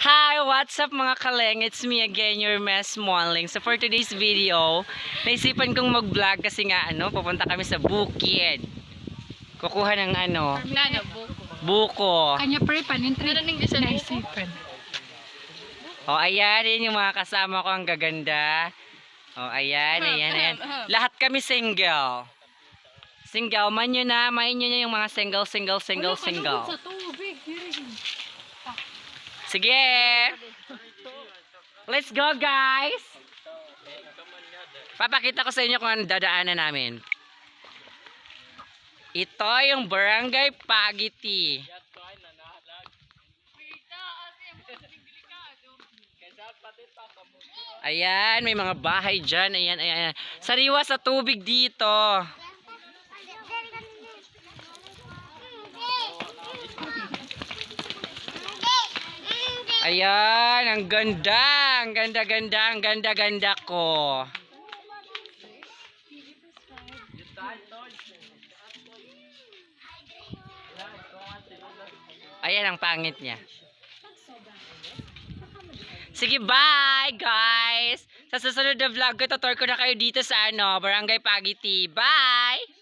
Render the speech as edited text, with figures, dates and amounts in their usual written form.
Hi, what's up mga kaleng? It's me again, your Mes Monling. So for today's video, naisipan kong mag-vlog kasi nga pupunta kami sa bukid. Kukuha ng buko. Kanya pre panintri naisipan. O ayan, yun yung mga kasama ko, ang gaganda. O ayan. Lahat kami single. Single, main nyo na yung mga single. Sige! Let's go, guys! Papakita ko sa inyo kung ano dadaanan namin. Ito yung Barangay Pagiti. Ayan, may mga bahay dyan. Ayan. Sariwa sa tubig dito. Ayan, ang ganda. Ang ganda ko. Ayan ang pangit niya. Sige, bye guys! Sa susunod na vlog ko, tutor ko na kayo dito sa Barangay Pagiti. Bye!